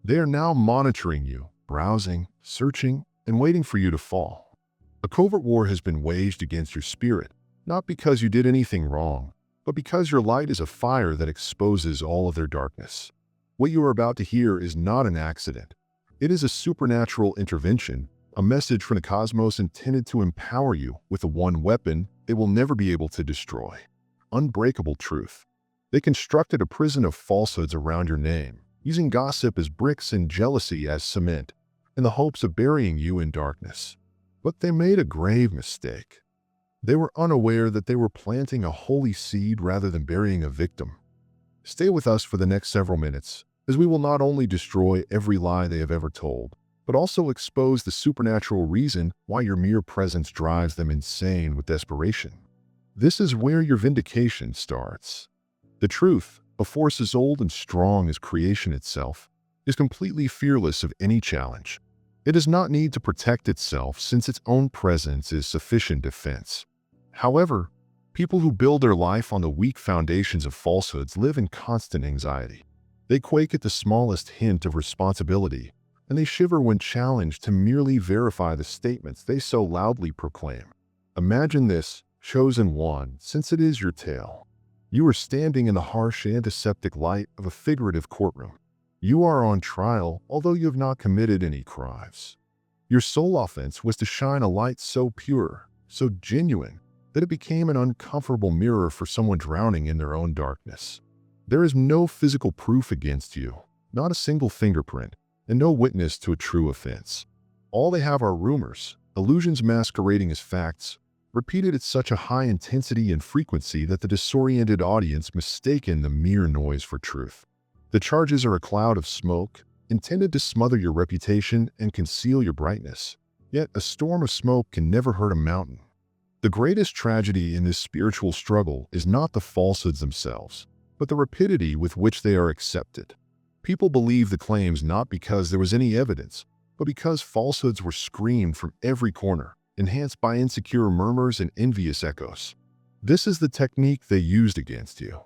They are now monitoring you, browsing, searching, and waiting for you to fall. A covert war has been waged against your spirit, not because you did anything wrong, but because your light is a fire that exposes all of their darkness. What you are about to hear is not an accident. It is a supernatural intervention, a message from the cosmos intended to empower you with the one weapon they will never be able to destroy: unbreakable truth. They constructed a prison of falsehoods around your name, using gossip as bricks and jealousy as cement, in the hopes of burying you in darkness. But they made a grave mistake. They were unaware that they were planting a holy seed rather than burying a victim. Stay with us for the next several minutes, as we will not only destroy every lie they have ever told, but also expose the supernatural reason why your mere presence drives them insane with desperation. This is where your vindication starts. The truth, a force as old and strong as creation itself, is completely fearless of any challenge. It does not need to protect itself since its own presence is sufficient defense. However, people who build their life on the weak foundations of falsehoods live in constant anxiety. They quake at the smallest hint of responsibility, and they shiver when challenged to merely verify the statements they so loudly proclaim. Imagine this, chosen one, since it is your tale. You are standing in the harsh antiseptic light of a figurative courtroom. You are on trial, although you have not committed any crimes. Your sole offense was to shine a light so pure, so genuine, that it became an uncomfortable mirror for someone drowning in their own darkness. There is no physical proof against you, not a single fingerprint, and no witness to a true offense. All they have are rumors, illusions masquerading as facts, repeated at such a high intensity and frequency that the disoriented audience mistaken the mere noise for truth. The charges are a cloud of smoke, intended to smother your reputation and conceal your brightness. Yet a storm of smoke can never hurt a mountain. The greatest tragedy in this spiritual struggle is not the falsehoods themselves, but the rapidity with which they are accepted. People believe the claims not because there was any evidence, but because falsehoods were screamed from every corner, enhanced by insecure murmurs and envious echoes. This is the technique they used against you.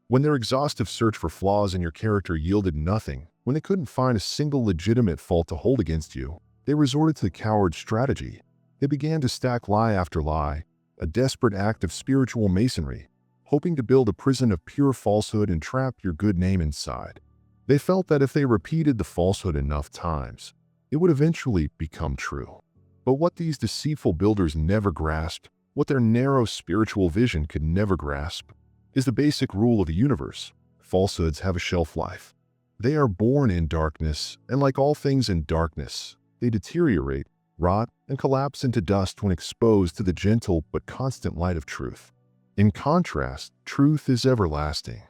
When their exhaustive search for flaws in your character yielded nothing, when they couldn't find a single legitimate fault to hold against you, they resorted to the coward strategy. They began to stack lie after lie, a desperate act of spiritual masonry, hoping to build a prison of pure falsehood and trap your good name inside. They felt that if they repeated the falsehood enough times, it would eventually become true. But what these deceitful builders never grasped, what their narrow spiritual vision could never grasp, is the basic rule of the universe: falsehoods have a shelf life. They are born in darkness, and like all things in darkness, they deteriorate, rot, and collapse into dust when exposed to the gentle but constant light of truth. In contrast, truth is everlasting.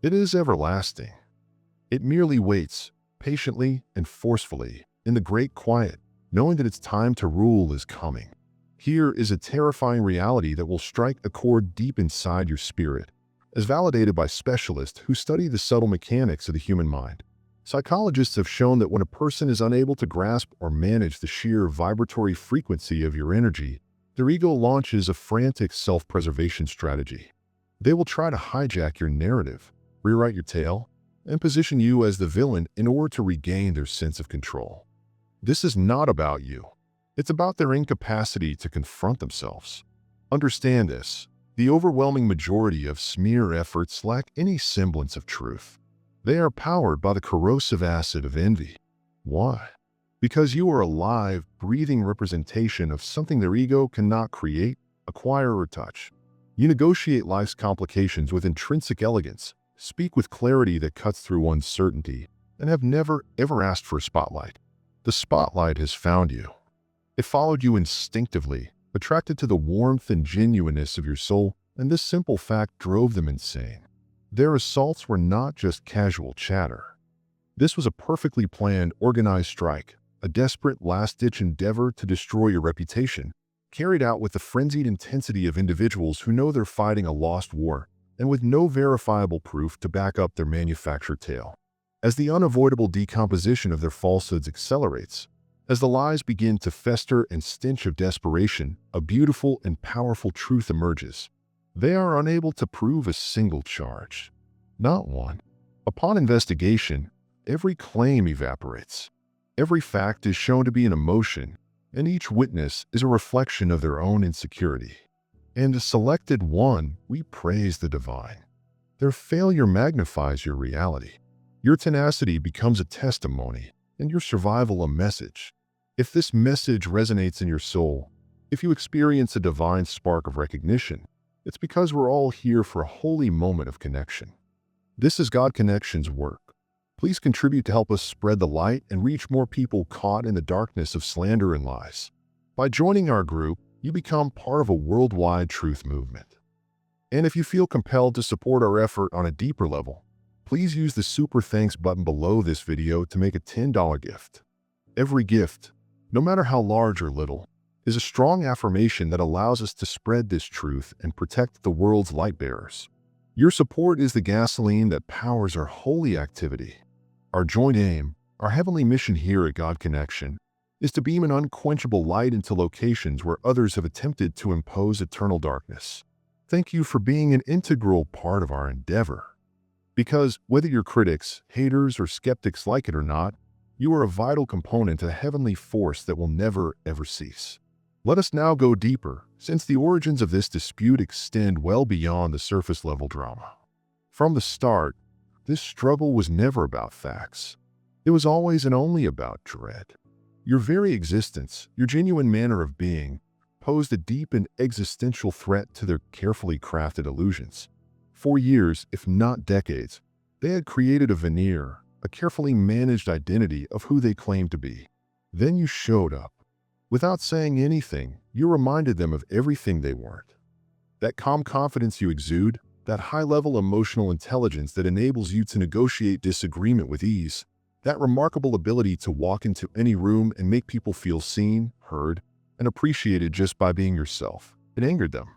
It is everlasting. It merely waits, patiently and forcefully, in the great quiet, knowing that its time to rule is coming. Here is a terrifying reality that will strike a chord deep inside your spirit, as validated by specialists who study the subtle mechanics of the human mind. Psychologists have shown that when a person is unable to grasp or manage the sheer vibratory frequency of your energy, their ego launches a frantic self-preservation strategy. They will try to hijack your narrative, rewrite your tale, and position you as the villain in order to regain their sense of control. This is not about you. It's about their incapacity to confront themselves. Understand this: the overwhelming majority of smear efforts lack any semblance of truth. They are powered by the corrosive acid of envy. Why? Because you are a live, breathing representation of something their ego cannot create, acquire, or touch. You negotiate life's complications with intrinsic elegance, speak with clarity that cuts through uncertainty, and have never, ever asked for a spotlight. The spotlight has found you. It followed you instinctively, attracted to the warmth and genuineness of your soul, and this simple fact drove them insane. Their assaults were not just casual chatter. This was a perfectly planned, organized strike, a desperate, last-ditch endeavor to destroy your reputation, carried out with the frenzied intensity of individuals who know they're fighting a lost war, and with no verifiable proof to back up their manufactured tale. As the unavoidable decomposition of their falsehoods accelerates, as the lies begin to fester and stench of desperation, a beautiful and powerful truth emerges. They are unable to prove a single charge. Not one. Upon investigation, every claim evaporates. Every fact is shown to be an emotion, and each witness is a reflection of their own insecurity. And a selected one, we praise the divine. Their failure magnifies your reality. Your tenacity becomes a testimony, and your survival a message. If this message resonates in your soul, if you experience a divine spark of recognition, it's because we're all here for a holy moment of connection. This is God Connection's work. Please contribute to help us spread the light and reach more people caught in the darkness of slander and lies. By joining our group, you become part of a worldwide truth movement. And if you feel compelled to support our effort on a deeper level, please use the Super Thanks button below this video to make a $10 gift. Every gift, no matter how large or little, is a strong affirmation that allows us to spread this truth and protect the world's light bearers. Your support is the gasoline that powers our holy activity. Our joint aim, our heavenly mission here at God Connection, is to beam an unquenchable light into locations where others have attempted to impose eternal darkness. Thank you for being an integral part of our endeavor. Because whether your critics, haters, or skeptics like it or not, you are a vital component to a heavenly force that will never, ever cease. Let us now go deeper, since the origins of this dispute extend well beyond the surface-level drama. From the start, this struggle was never about facts. It was always and only about dread. Your very existence, your genuine manner of being, posed a deep and existential threat to their carefully crafted illusions. For years, if not decades, they had created a veneer, a carefully managed identity of who they claimed to be. Then you showed up. Without saying anything, you reminded them of everything they weren't. That calm confidence you exude, that high-level emotional intelligence that enables you to negotiate disagreement with ease, that remarkable ability to walk into any room and make people feel seen, heard, and appreciated just by being yourself. It angered them.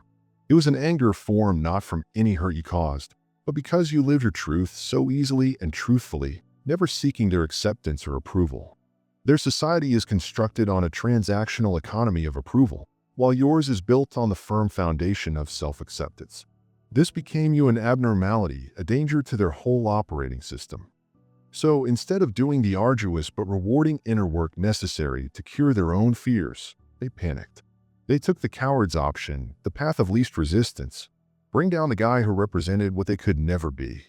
It was an anger formed not from any hurt you caused, but because you lived your truth so easily and truthfully, never seeking their acceptance or approval. Their society is constructed on a transactional economy of approval, while yours is built on the firm foundation of self-acceptance. This became you an abnormality, a danger to their whole operating system. So instead of doing the arduous but rewarding inner work necessary to cure their own fears, they panicked. They took the coward's option, the path of least resistance, bring down the guy who represented what they could never be.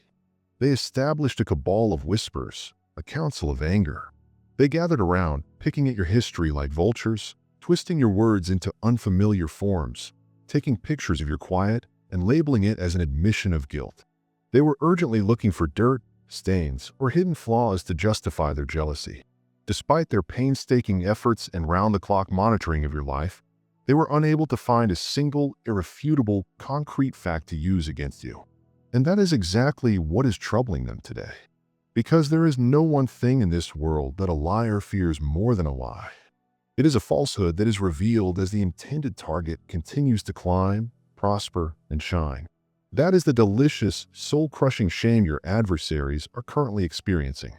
They established a cabal of whispers, a council of anger. They gathered around, picking at your history like vultures, twisting your words into unfamiliar forms, taking pictures of your quiet, and labeling it as an admission of guilt. They were urgently looking for dirt, stains, or hidden flaws to justify their jealousy. Despite their painstaking efforts and round-the-clock monitoring of your life, they were unable to find a single, irrefutable, concrete fact to use against you. And that is exactly what is troubling them today. Because there is no one thing in this world that a liar fears more than a lie. It is a falsehood that is revealed as the intended target continues to climb, prosper, and shine. That is the delicious, soul-crushing shame your adversaries are currently experiencing.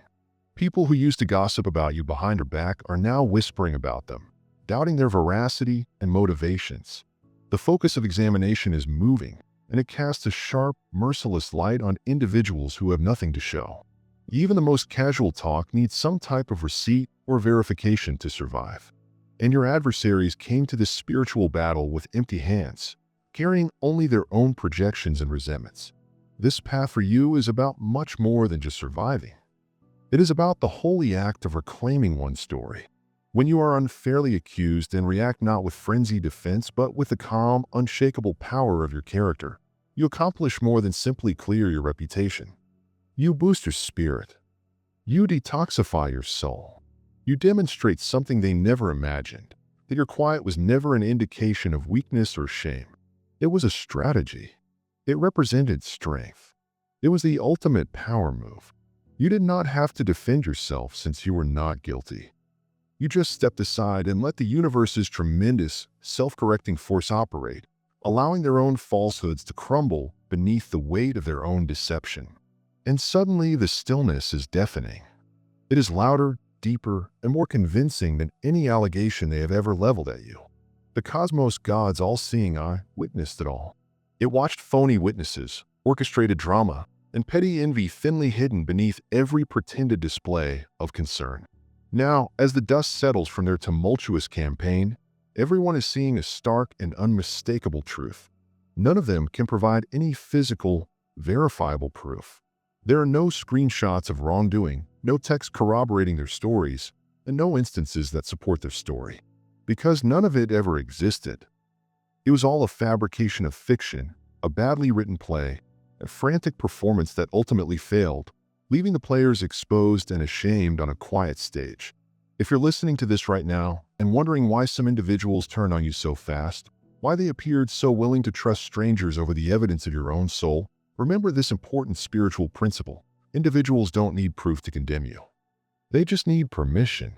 People who used to gossip about you behind your back are now whispering about them, doubting their veracity and motivations. The focus of examination is moving, and it casts a sharp, merciless light on individuals who have nothing to show. Even the most casual talk needs some type of receipt or verification to survive. And your adversaries came to this spiritual battle with empty hands, carrying only their own projections and resentments. This path for you is about much more than just surviving. It is about the holy act of reclaiming one's story. When you are unfairly accused and react not with frenzied defense but with the calm, unshakable power of your character, you accomplish more than simply clear your reputation. You boost your spirit. You detoxify your soul. You demonstrate something they never imagined, that your quiet was never an indication of weakness or shame. It was a strategy. It represented strength. It was the ultimate power move. You did not have to defend yourself since you were not guilty. You just stepped aside and let the universe's tremendous, self-correcting force operate, allowing their own falsehoods to crumble beneath the weight of their own deception. And suddenly the stillness is deafening. It is louder, deeper, and more convincing than any allegation they have ever leveled at you. The cosmos God's all-seeing eye witnessed it all. It watched phony witnesses, orchestrated drama, and petty envy thinly hidden beneath every pretended display of concern. Now, as the dust settles from their tumultuous campaign, everyone is seeing a stark and unmistakable truth. None of them can provide any physical, verifiable proof. There are no screenshots of wrongdoing, no text corroborating their stories, and no instances that support their story. Because none of it ever existed. It was all a fabrication of fiction, a badly written play, a frantic performance that ultimately failed, leaving the players exposed and ashamed on a quiet stage. If you're listening to this right now and wondering why some individuals turned on you so fast, why they appeared so willing to trust strangers over the evidence of your own soul, remember this important spiritual principle. Individuals don't need proof to condemn you. They just need permission.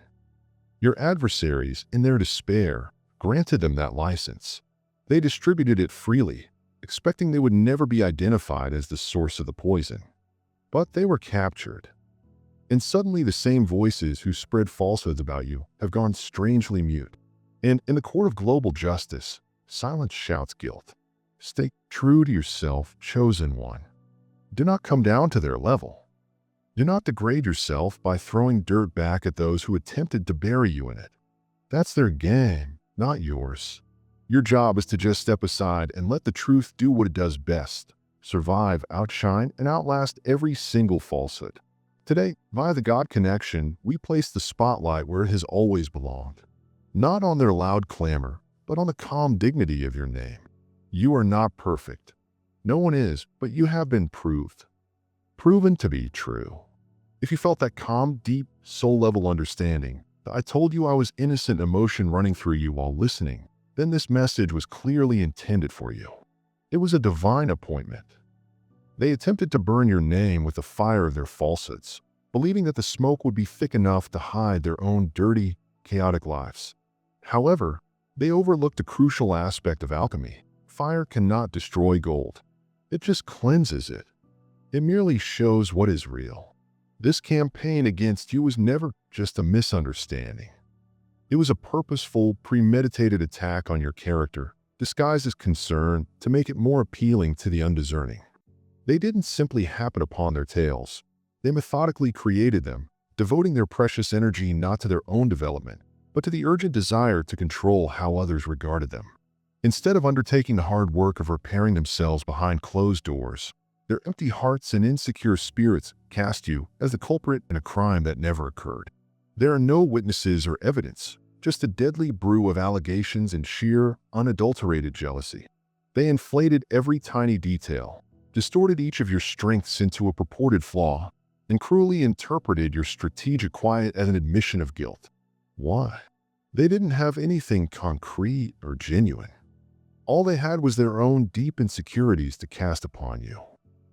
Your adversaries, in their despair, granted them that license. They distributed it freely, expecting they would never be identified as the source of the poison. But they were captured. And suddenly the same voices who spread falsehoods about you have gone strangely mute. And in the court of global justice, silence shouts guilt. Stay true to yourself, chosen one. Do not come down to their level. Do not degrade yourself by throwing dirt back at those who attempted to bury you in it. That's their game, not yours. Your job is to just step aside and let the truth do what it does best. Survive, outshine, and outlast every single falsehood. Today, via the God Connection, we place the spotlight where it has always belonged. Not on their loud clamor, but on the calm dignity of your name. You are not perfect. No one is, but you have been proven to be true. If you felt that calm, deep, soul-level understanding, that I told you I was innocent emotion running through you while listening, then this message was clearly intended for you. It was a divine appointment. They attempted to burn your name with the fire of their falsehoods, believing that the smoke would be thick enough to hide their own dirty, chaotic lives. However, they overlooked a crucial aspect of alchemy. Fire cannot destroy gold. It just cleanses it. It merely shows what is real. This campaign against you was never just a misunderstanding. It was a purposeful, premeditated attack on your character, disguised as concern to make it more appealing to the undiscerning. They didn't simply happen upon their tails. They methodically created them, devoting their precious energy not to their own development, but to the urgent desire to control how others regarded them. Instead of undertaking the hard work of repairing themselves behind closed doors, their empty hearts and insecure spirits cast you as the culprit in a crime that never occurred. There are no witnesses or evidence, just a deadly brew of allegations and sheer, unadulterated jealousy. They inflated every tiny detail, distorted each of your strengths into a purported flaw, and cruelly interpreted your strategic quiet as an admission of guilt. Why? They didn't have anything concrete or genuine. All they had was their own deep insecurities to cast upon you.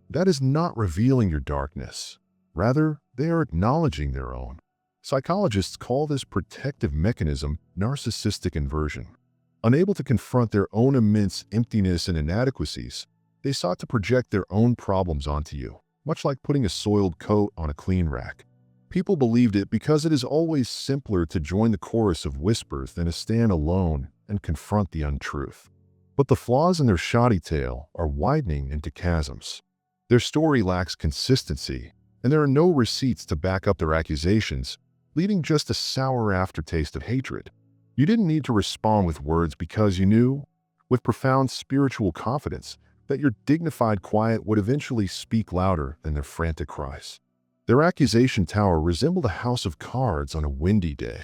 That is not revealing your darkness. Rather, they are acknowledging their own. Psychologists call this protective mechanism narcissistic inversion. Unable to confront their own immense emptiness and inadequacies, they sought to project their own problems onto you, much like putting a soiled coat on a clean rack. People believed it because it is always simpler to join the chorus of whispers than to stand alone and confront the untruth. But the flaws in their shoddy tale are widening into chasms. Their story lacks consistency, and there are no receipts to back up their accusations, leaving just a sour aftertaste of hatred. You didn't need to respond with words because you knew, with profound spiritual confidence, that your dignified quiet would eventually speak louder than their frantic cries. Their accusation tower resembled a house of cards on a windy day.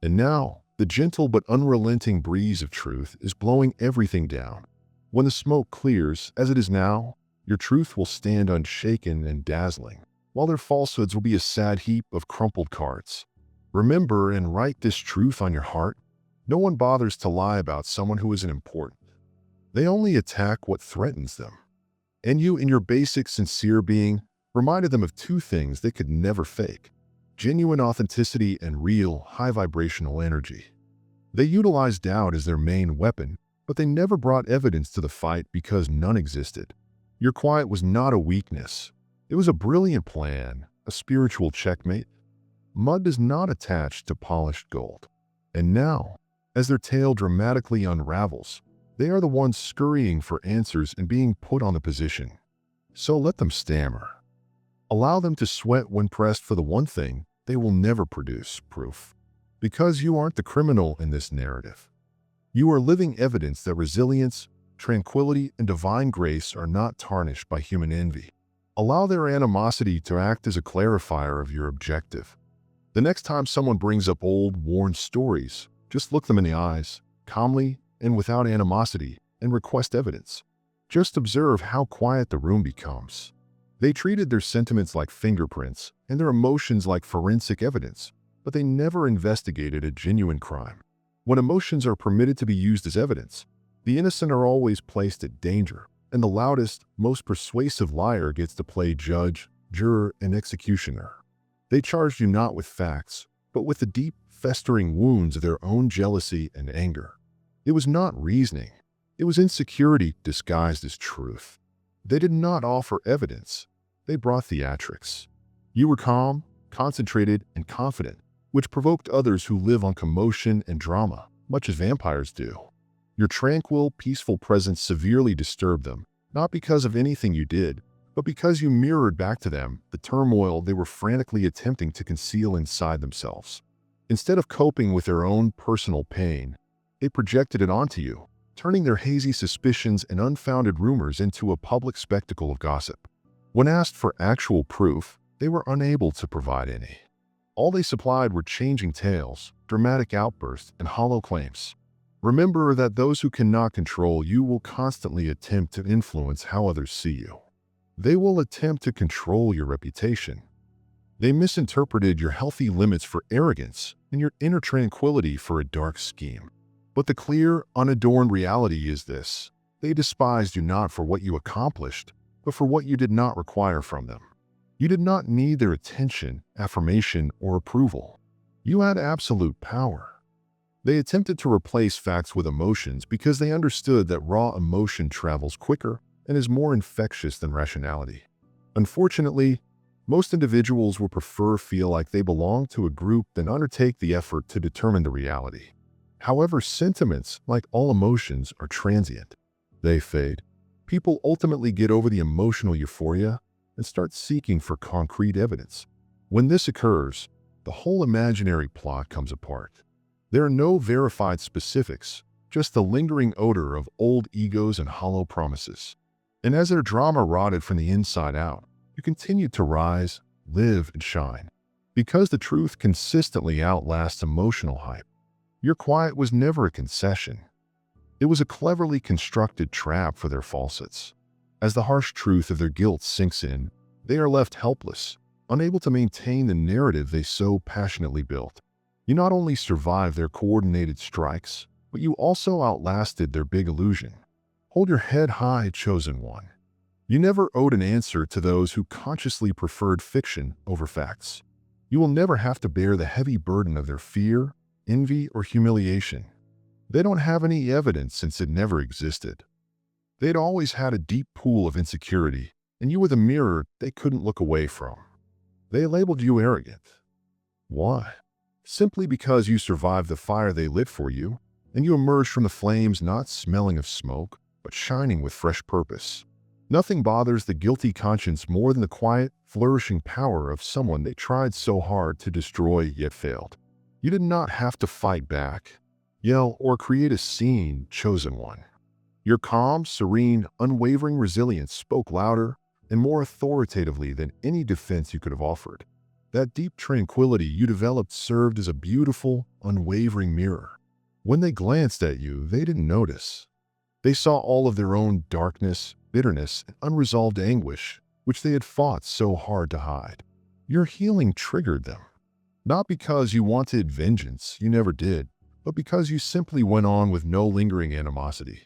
And now, the gentle but unrelenting breeze of truth is blowing everything down. When the smoke clears, as it is now, your truth will stand unshaken and dazzling, while their falsehoods will be a sad heap of crumpled cards. Remember and write this truth on your heart. No one bothers to lie about someone who isn't important. They only attack what threatens them. And you, in your basic, sincere being, reminded them of two things they could never fake: genuine authenticity and real, high-vibrational energy. They utilized doubt as their main weapon, but they never brought evidence to the fight because none existed. Your quiet was not a weakness. It was a brilliant plan, a spiritual checkmate. Mud does not attach to polished gold. And now, as their tale dramatically unravels, they are the ones scurrying for answers and being put on the position. So let them stammer. Allow them to sweat when pressed for the one thing they will never produce: proof. Because you aren't the criminal in this narrative. You are living evidence that resilience, tranquility, and divine grace are not tarnished by human envy. Allow their animosity to act as a clarifier of your objective. The next time someone brings up old, worn stories, just look them in the eyes, calmly and without animosity, and request evidence. Just observe how quiet the room becomes. They treated their sentiments like fingerprints and their emotions like forensic evidence, but they never investigated a genuine crime. When emotions are permitted to be used as evidence, the innocent are always placed at danger, and the loudest, most persuasive liar gets to play judge, juror, and executioner. They charged you not with facts, but with the deep, festering wounds of their own jealousy and anger. It was not reasoning. It was insecurity disguised as truth. They did not offer evidence. They brought theatrics. You were calm, concentrated, and confident, which provoked others who live on commotion and drama, much as vampires do. Your tranquil, peaceful presence severely disturbed them, not because of anything you did, but because you mirrored back to them the turmoil they were frantically attempting to conceal inside themselves. Instead of coping with their own personal pain, they projected it onto you, turning their hazy suspicions and unfounded rumors into a public spectacle of gossip. When asked for actual proof, they were unable to provide any. All they supplied were changing tales, dramatic outbursts, and hollow claims. Remember that those who cannot control you will constantly attempt to influence how others see you. They will attempt to control your reputation. They misinterpreted your healthy limits for arrogance and your inner tranquility for a dark scheme. But the clear, unadorned reality is this: they despised you not for what you accomplished, but for what you did not require from them. You did not need their attention, affirmation, or approval. You had absolute power. They attempted to replace facts with emotions because they understood that raw emotion travels quicker and is more infectious than rationality. Unfortunately, most individuals will prefer feel like they belong to a group than undertake the effort to determine the reality. However, sentiments, like all emotions, are transient. They fade. People ultimately get over the emotional euphoria and start seeking for concrete evidence. When this occurs, the whole imaginary plot comes apart. There are no verified specifics, just the lingering odor of old egos and hollow promises. And as their drama rotted from the inside out, you continued to rise, live, and shine. Because the truth consistently outlasts emotional hype. Your quiet was never a concession. It was a cleverly constructed trap for their falsehoods. As the harsh truth of their guilt sinks in, they are left helpless, unable to maintain the narrative they so passionately built. You not only survived their coordinated strikes, but you also outlasted their big illusion. Hold your head high, chosen one. You never owed an answer to those who consciously preferred fiction over facts. You will never have to bear the heavy burden of their fear, envy, or humiliation. They don't have any evidence since it never existed. They'd always had a deep pool of insecurity, and you were the mirror they couldn't look away from. They labeled you arrogant. Why? Simply because you survived the fire they lit for you, and you emerged from the flames not smelling of smoke, but shining with fresh purpose. Nothing bothers the guilty conscience more than the quiet, flourishing power of someone they tried so hard to destroy yet failed. You did not have to fight back, yell, or create a scene, chosen one. Your calm, serene, unwavering resilience spoke louder and more authoritatively than any defense you could have offered. That deep tranquility you developed served as a beautiful, unwavering mirror. When they glanced at you, they didn't notice. They saw all of their own darkness, bitterness, and unresolved anguish, which they had fought so hard to hide. Your healing triggered them. Not because you wanted vengeance, you never did, but because you simply went on with no lingering animosity.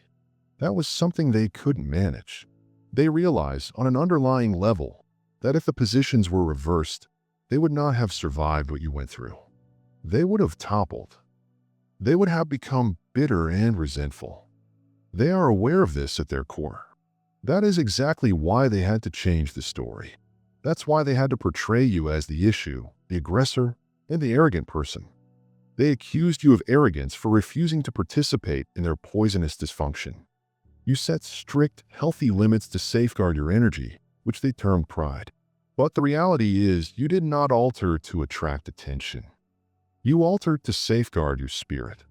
That was something they couldn't manage. They realized, on an underlying level, that if the positions were reversed, they would not have survived what you went through. They would have toppled. They would have become bitter and resentful. They are aware of this at their core. That is exactly why they had to change the story. That's why they had to portray you as the issue, the aggressor, and the arrogant person. They accused you of arrogance for refusing to participate in their poisonous dysfunction. You set strict, healthy limits to safeguard your energy, which they termed pride. But the reality is, you did not alter to attract attention. You altered to safeguard your spirit.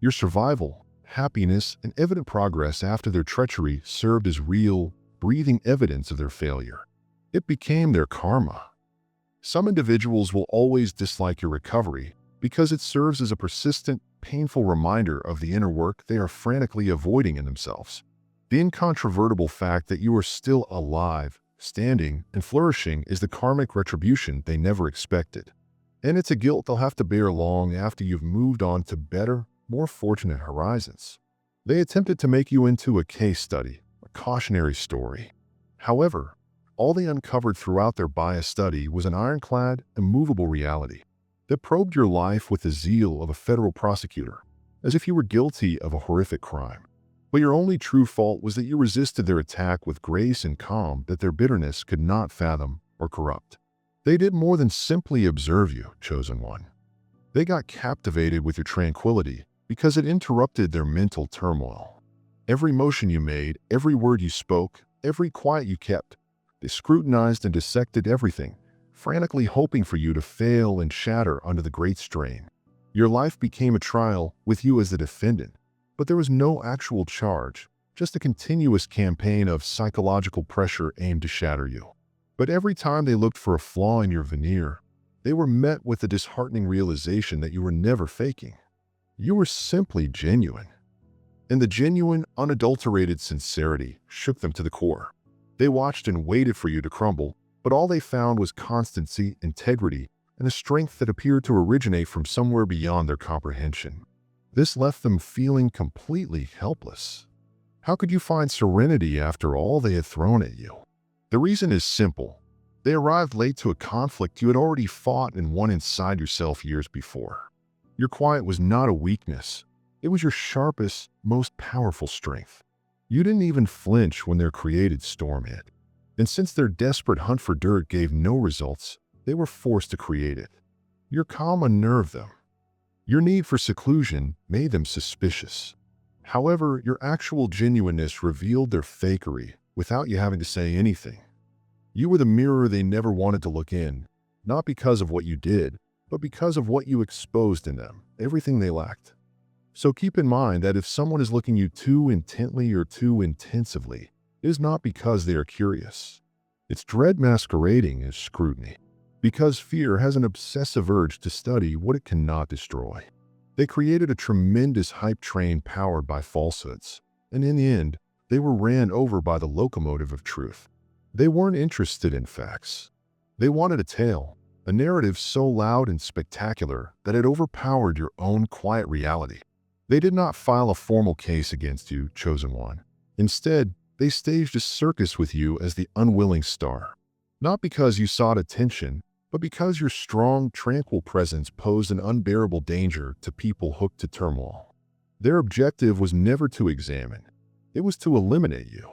Your survival, happiness, and evident progress after their treachery served as real, breathing evidence of their failure. It became their karma. Some individuals will always dislike your recovery because it serves as a persistent, painful reminder of the inner work they are frantically avoiding in themselves. The incontrovertible fact that you are still alive, standing, and flourishing is the karmic retribution they never expected. And it's a guilt they'll have to bear long after you've moved on to better, more fortunate horizons. They attempted to make you into a case study, a cautionary story. However, all they uncovered throughout their biased study was an ironclad, immovable reality that probed your life with the zeal of a federal prosecutor, as if you were guilty of a horrific crime. But your only true fault was that you resisted their attack with grace and calm that their bitterness could not fathom or corrupt. They did more than simply observe you, chosen one. They got captivated with your tranquility because it interrupted their mental turmoil. Every motion you made, every word you spoke, every quiet you kept, they scrutinized and dissected everything, frantically hoping for you to fail and shatter under the great strain. Your life became a trial with you as the defendant, but there was no actual charge, just a continuous campaign of psychological pressure aimed to shatter you. But every time they looked for a flaw in your veneer, they were met with the disheartening realization that you were never faking. You were simply genuine. And the genuine, unadulterated sincerity shook them to the core. They watched and waited for you to crumble, but all they found was constancy, integrity, and a strength that appeared to originate from somewhere beyond their comprehension. This left them feeling completely helpless. How could you find serenity after all they had thrown at you? The reason is simple. They arrived late to a conflict you had already fought and won inside yourself years before. Your quiet was not a weakness. It was your sharpest, most powerful strength. You didn't even flinch when their created storm hit. And since their desperate hunt for dirt gave no results, they were forced to create it. Your calm unnerved them. Your need for seclusion made them suspicious. However, your actual genuineness revealed their fakery without you having to say anything. You were the mirror they never wanted to look in, not because of what you did, but because of what you exposed in them, everything they lacked. So keep in mind that if someone is looking you too intently or too intensively, it is not because they are curious. It's dread masquerading as scrutiny, because fear has an obsessive urge to study what it cannot destroy. They created a tremendous hype train powered by falsehoods, and in the end, they were ran over by the locomotive of truth. They weren't interested in facts. They wanted a tale, a narrative so loud and spectacular that it overpowered your own quiet reality. They did not file a formal case against you, chosen one. Instead, they staged a circus with you as the unwilling star. Not because you sought attention, but because your strong, tranquil presence posed an unbearable danger to people hooked to turmoil. Their objective was never to examine. It was to eliminate you.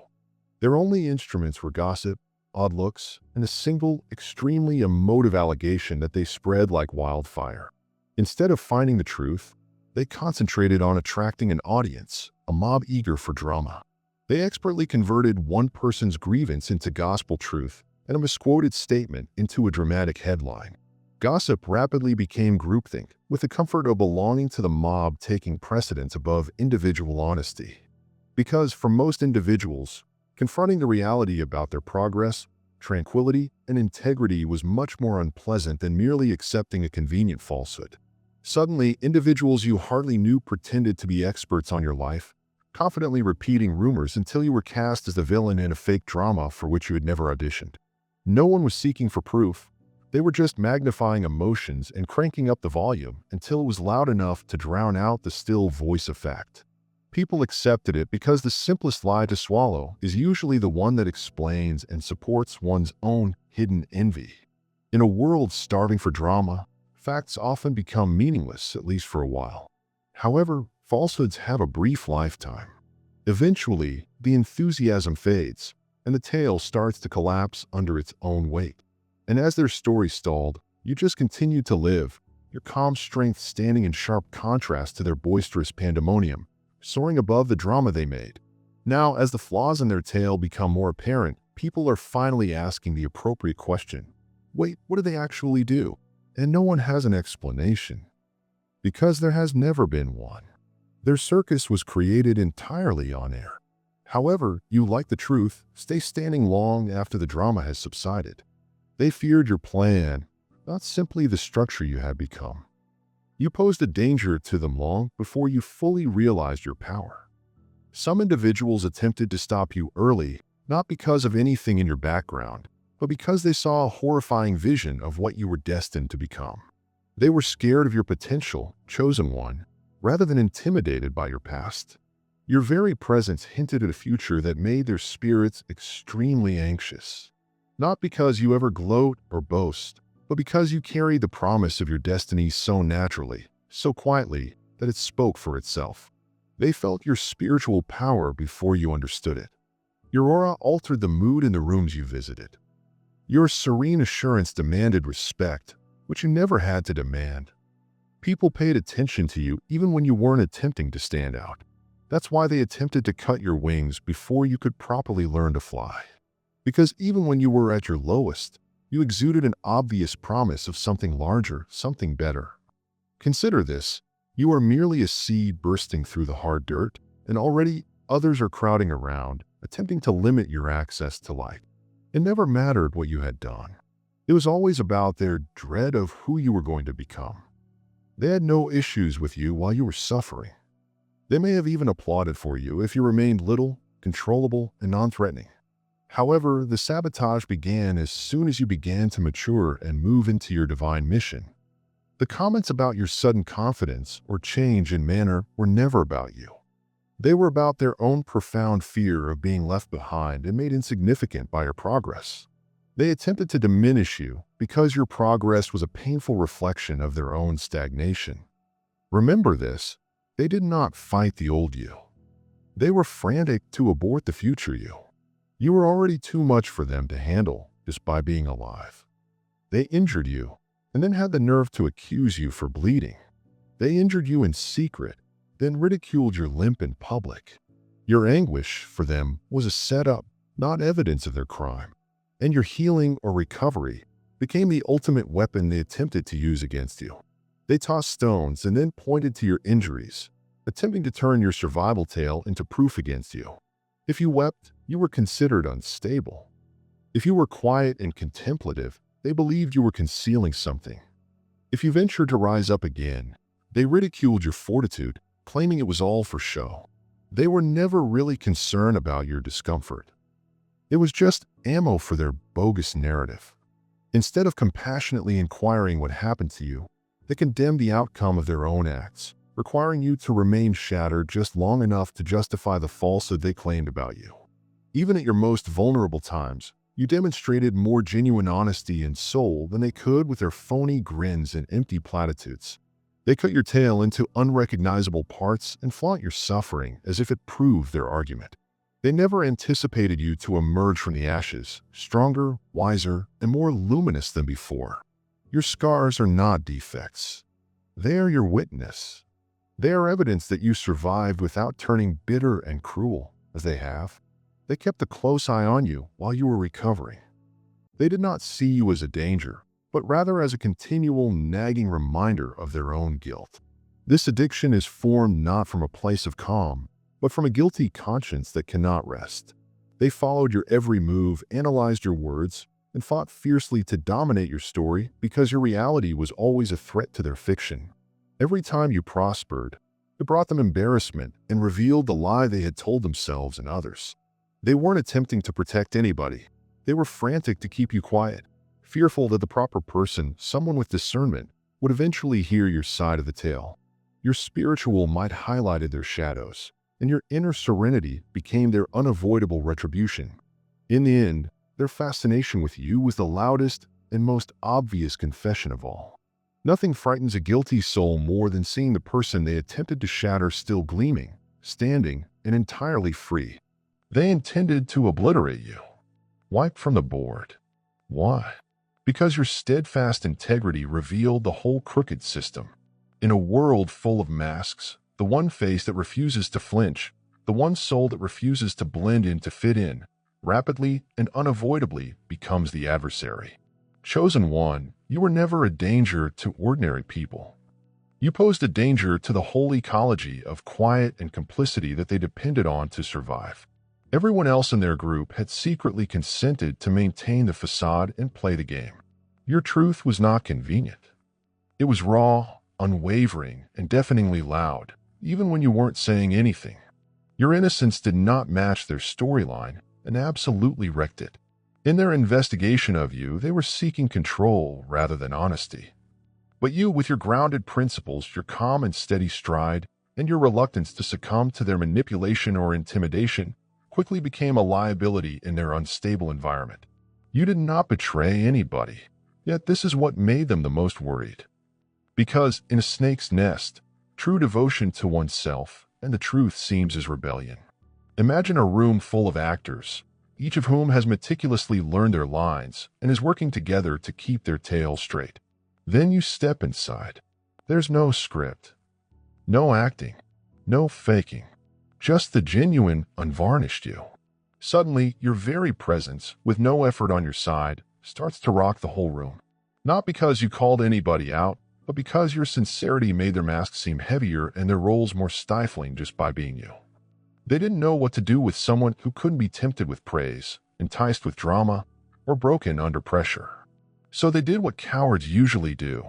Their only instruments were gossip, odd looks, and a single, extremely emotive allegation that they spread like wildfire. Instead of finding the truth, they concentrated on attracting an audience, a mob eager for drama. They expertly converted one person's grievance into gospel truth and a misquoted statement into a dramatic headline. Gossip rapidly became groupthink, with the comfort of belonging to the mob taking precedence above individual honesty. Because for most individuals, confronting the reality about their progress, tranquility, and integrity was much more unpleasant than merely accepting a convenient falsehood. Suddenly, individuals you hardly knew pretended to be experts on your life, confidently repeating rumors until you were cast as the villain in a fake drama for which you had never auditioned. No one was seeking for proof. They were just magnifying emotions and cranking up the volume until it was loud enough to drown out the still voice of fact. People accepted it because the simplest lie to swallow is usually the one that explains and supports one's own hidden envy. In a world starving for drama, facts often become meaningless, at least for a while. However, falsehoods have a brief lifetime. Eventually, the enthusiasm fades, and the tale starts to collapse under its own weight. And as their story stalled, you just continued to live, your calm strength standing in sharp contrast to their boisterous pandemonium, soaring above the drama they made. Now, as the flaws in their tale become more apparent, People are finally asking the appropriate question. Wait, what do they actually do? And no one has an explanation. Because there has never been one. Their circus was created entirely on air. However, you like the truth, stay standing long after the drama has subsided. They feared your plan, not simply the structure you had become. You posed a danger to them long before you fully realized your power. Some individuals attempted to stop you early, not because of anything in your background, but because they saw a horrifying vision of what you were destined to become. They were scared of your potential, chosen one, rather than intimidated by your past. Your very presence hinted at a future that made their spirits extremely anxious. Not because you ever gloat or boast, but because you carried the promise of your destiny so naturally, so quietly, that it spoke for itself. They felt your spiritual power before you understood it. Your aura altered the mood in the rooms you visited. Your serene assurance demanded respect, which you never had to demand. People paid attention to you even when you weren't attempting to stand out. That's why they attempted to cut your wings before you could properly learn to fly. Because even when you were at your lowest, you exuded an obvious promise of something larger, something better. Consider this. You are merely a seed bursting through the hard dirt, and already others are crowding around, attempting to limit your access to light. It never mattered what you had done. It was always about their dread of who you were going to become. They had no issues with you while you were suffering. They may have even applauded for you if you remained little, controllable, and non-threatening. However, the sabotage began as soon as you began to mature and move into your divine mission. The comments about your sudden confidence or change in manner were never about you. They were about their own profound fear of being left behind and made insignificant by your progress. They attempted to diminish you because your progress was a painful reflection of their own stagnation. Remember this, they did not fight the old you. They were frantic to abort the future you. You were already too much for them to handle just by being alive. They injured you and then had the nerve to accuse you for bleeding. They injured you in secret, then ridiculed your limp in public. Your anguish for them was a setup, not evidence of their crime. And your healing or recovery became the ultimate weapon they attempted to use against you. They tossed stones and then pointed to your injuries, attempting to turn your survival tale into proof against you. If you wept, you were considered unstable. If you were quiet and contemplative, they believed you were concealing something. If you ventured to rise up again, they ridiculed your fortitude, claiming it was all for show. They were never really concerned about your discomfort. It was just ammo for their bogus narrative. Instead of compassionately inquiring what happened to you, they condemned the outcome of their own acts, requiring you to remain shattered just long enough to justify the falsehood they claimed about you. Even at your most vulnerable times, you demonstrated more genuine honesty and soul than they could with their phony grins and empty platitudes. They cut your tale into unrecognizable parts and flaunt your suffering as if it proved their argument. They never anticipated you to emerge from the ashes, stronger, wiser, and more luminous than before. Your scars are not defects. They are your witness. They are evidence that you survived without turning bitter and cruel, as they have. They kept a close eye on you while you were recovering. They did not see you as a danger, but rather as a continual nagging reminder of their own guilt. This addiction is formed not from a place of calm, but from a guilty conscience that cannot rest. They followed your every move, analyzed your words, and fought fiercely to dominate your story because your reality was always a threat to their fiction. Every time you prospered, it brought them embarrassment and revealed the lie they had told themselves and others. They weren't attempting to protect anybody. They were frantic to keep you quiet, fearful that the proper person, someone with discernment, would eventually hear your side of the tale. Your spiritual might highlighted their shadows, and your inner serenity became their unavoidable retribution. In the end, their fascination with you was the loudest and most obvious confession of all. Nothing frightens a guilty soul more than seeing the person they attempted to shatter still gleaming, standing, and entirely free. They intended to obliterate you, wiped from the board. Why? Because your steadfast integrity revealed the whole crooked system. In a world full of masks, the one face that refuses to flinch, the one soul that refuses to blend in to fit in, rapidly and unavoidably becomes the adversary. Chosen one, you were never a danger to ordinary people. You posed a danger to the whole ecology of quiet and complicity that they depended on to survive. Everyone else in their group had secretly consented to maintain the facade and play the game. Your truth was not convenient. It was raw, unwavering, and deafeningly loud, even when you weren't saying anything. Your innocence did not match their storyline and absolutely wrecked it. In their investigation of you, they were seeking control rather than honesty. But you, with your grounded principles, your calm and steady stride, and your reluctance to succumb to their manipulation or intimidation, quickly became a liability in their unstable environment. You did not betray anybody, yet this is what made them the most worried. Because, in a snake's nest, true devotion to oneself and the truth seems as rebellion. Imagine a room full of actors, each of whom has meticulously learned their lines and is working together to keep their tail straight. Then you step inside. There's no script, no acting, no faking, just the genuine, unvarnished you. Suddenly, your very presence, with no effort on your side, starts to rock the whole room. Not because you called anybody out, but because your sincerity made their masks seem heavier and their roles more stifling just by being you. They didn't know what to do with someone who couldn't be tempted with praise, enticed with drama, or broken under pressure. So they did what cowards usually do.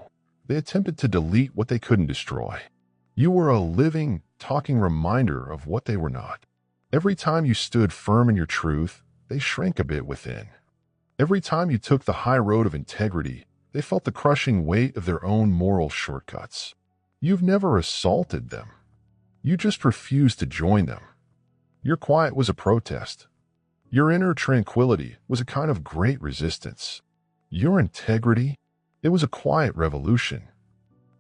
They attempted to delete what they couldn't destroy. You were a living, talking reminder of what they were not. Every time you stood firm in your truth, they shrank a bit within. Every time you took the high road of integrity, they felt the crushing weight of their own moral shortcuts. You've never assaulted them. You just refused to join them. Your quiet was a protest. Your inner tranquility was a kind of great resistance. Your integrity, it was a quiet revolution.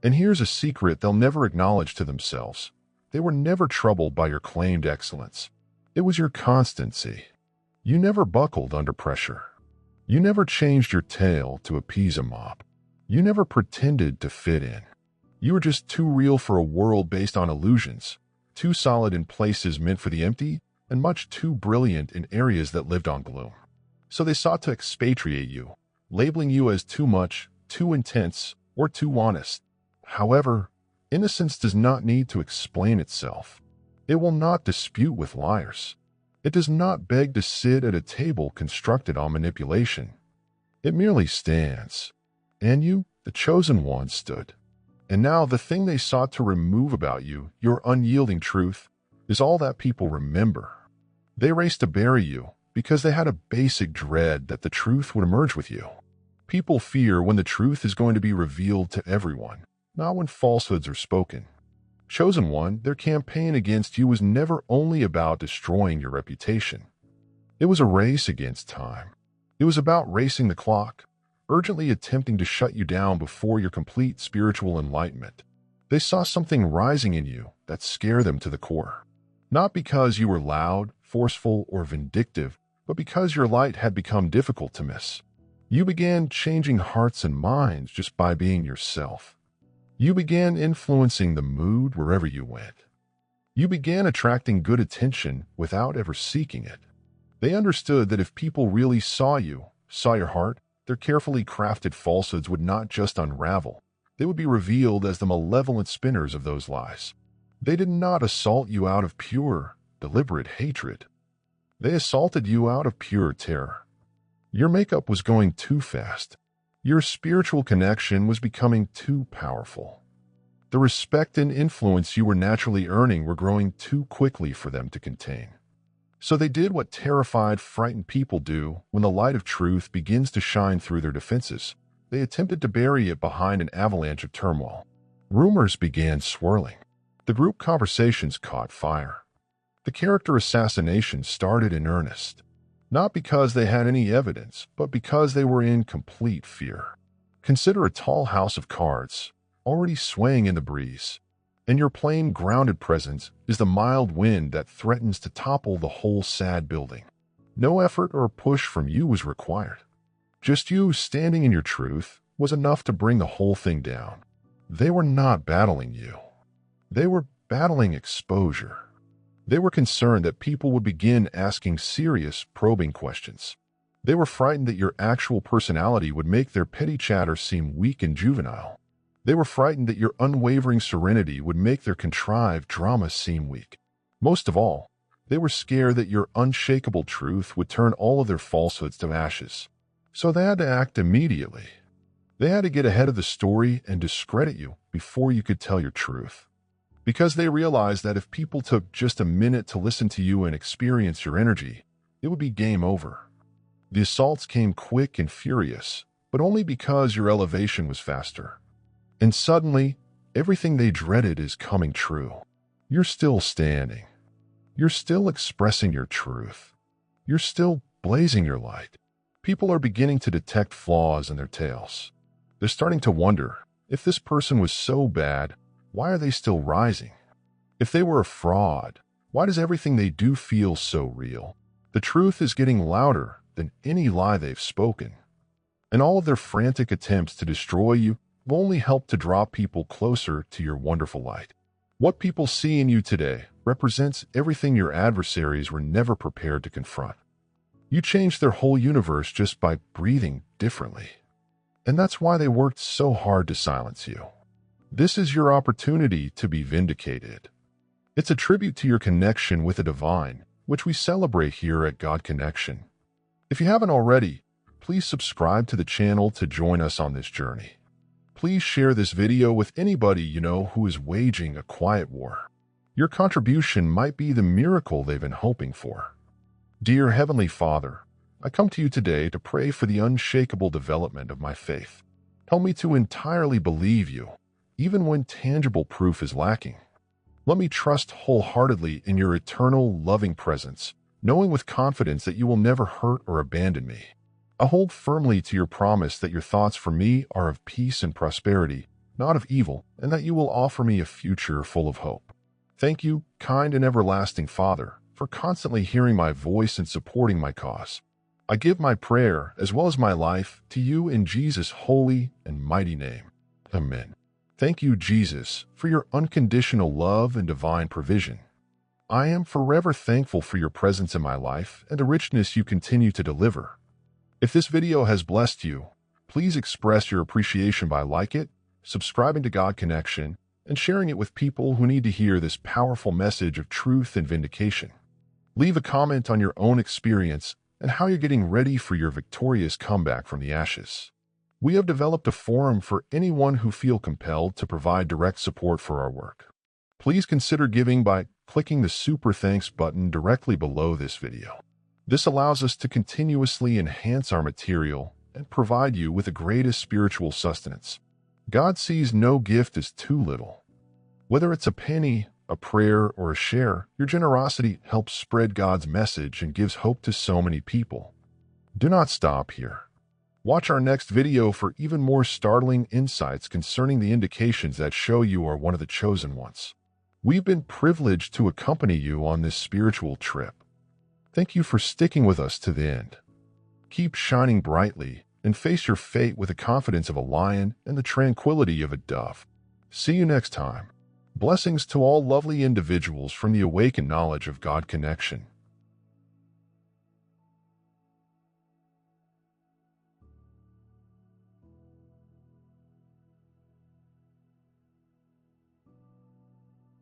And here's a secret they'll never acknowledge to themselves. They were never troubled by your claimed excellence. It was your constancy. You never buckled under pressure. You never changed your tail to appease a mob. You never pretended to fit in. You were just too real for a world based on illusions, too solid in places meant for the empty, and much too brilliant in areas that lived on gloom. So they sought to expatriate you, labeling you as too much, too intense, or too honest. However, innocence does not need to explain itself. It will not dispute with liars. It does not beg to sit at a table constructed on manipulation. It merely stands. And you, the chosen one, stood. And now the thing they sought to remove about you, your unyielding truth, is all that people remember. They raced to bury you because they had a basic dread that the truth would emerge with you. People fear when the truth is going to be revealed to everyone, not when falsehoods are spoken. Chosen one, their campaign against you was never only about destroying your reputation. It was a race against time. It was about racing the clock, urgently attempting to shut you down before your complete spiritual enlightenment. They saw something rising in you that scared them to the core. Not because you were loud, forceful, or vindictive, but because your light had become difficult to miss. You began changing hearts and minds just by being yourself. You began influencing the mood wherever you went. You began attracting good attention without ever seeking it. They understood that if people really saw you, saw your heart, their carefully crafted falsehoods would not just unravel. They would be revealed as the malevolent spinners of those lies. They did not assault you out of pure, deliberate hatred. They assaulted you out of pure terror. Your makeup was going too fast. Your spiritual connection was becoming too powerful. The respect and influence you were naturally earning were growing too quickly for them to contain. So they did what terrified, frightened people do when the light of truth begins to shine through their defenses. They attempted to bury it behind an avalanche of turmoil. Rumors began swirling. The group conversations caught fire. The character assassinations started in earnest. Not because they had any evidence, but because they were in complete fear. Consider a tall house of cards, already swaying in the breeze, and your plain, grounded presence is the mild wind that threatens to topple the whole sad building. No effort or push from you was required. Just you standing in your truth was enough to bring the whole thing down. They were not battling you. They were battling exposure. They were concerned that people would begin asking serious, probing questions. They were frightened that your actual personality would make their petty chatter seem weak and juvenile. They were frightened that your unwavering serenity would make their contrived drama seem weak. Most of all, they were scared that your unshakable truth would turn all of their falsehoods to ashes. So they had to act immediately. They had to get ahead of the story and discredit you before you could tell your truth. Because they realized that if people took just a minute to listen to you and experience your energy, it would be game over. The assaults came quick and furious, but only because your elevation was faster. And suddenly, everything they dreaded is coming true. You're still standing. You're still expressing your truth. You're still blazing your light. People are beginning to detect flaws in their tales. They're starting to wonder, if this person was so bad, why are they still rising? If they were a fraud, why does everything they do feel so real? The truth is getting louder than any lie they've spoken. And all of their frantic attempts to destroy you will only help to draw people closer to your wonderful light. What people see in you today represents everything your adversaries were never prepared to confront. You changed their whole universe just by breathing differently. And that's why they worked so hard to silence you. This is your opportunity to be vindicated. It's a tribute to your connection with the divine, which we celebrate here at God Connection. If you haven't already, please subscribe to the channel to join us on this journey. Please share this video with anybody you know who is waging a quiet war. Your contribution might be the miracle they've been hoping for. Dear Heavenly Father, I come to you today to pray for the unshakable development of my faith. Help me to entirely believe you, even when tangible proof is lacking. Let me trust wholeheartedly in your eternal, loving presence, knowing with confidence that you will never hurt or abandon me. I hold firmly to your promise that your thoughts for me are of peace and prosperity, not of evil, and that you will offer me a future full of hope. Thank you, kind and everlasting Father, for constantly hearing my voice and supporting my cause. I give my prayer, as well as my life, to you in Jesus' holy and mighty name. Amen. Thank you, Jesus, for your unconditional love and divine provision. I am forever thankful for your presence in my life and the richness you continue to deliver. If this video has blessed you, please express your appreciation by liking it, subscribing to God Connection, and sharing it with people who need to hear this powerful message of truth and vindication. Leave a comment on your own experience and how you're getting ready for your victorious comeback from the ashes. We have developed a forum for anyone who feel compelled to provide direct support for our work. Please consider giving by clicking the Super Thanks button directly below this video. This allows us to continuously enhance our material and provide you with the greatest spiritual sustenance. God sees no gift as too little. Whether it's a penny, a prayer, or a share, your generosity helps spread God's message and gives hope to so many people. Do not stop here. Watch our next video for even more startling insights concerning the indications that show you are one of the chosen ones. We've been privileged to accompany you on this spiritual trip. Thank you for sticking with us to the end. Keep shining brightly and face your fate with the confidence of a lion and the tranquility of a dove. See you next time. Blessings to all lovely individuals from the awakened knowledge of God Connection.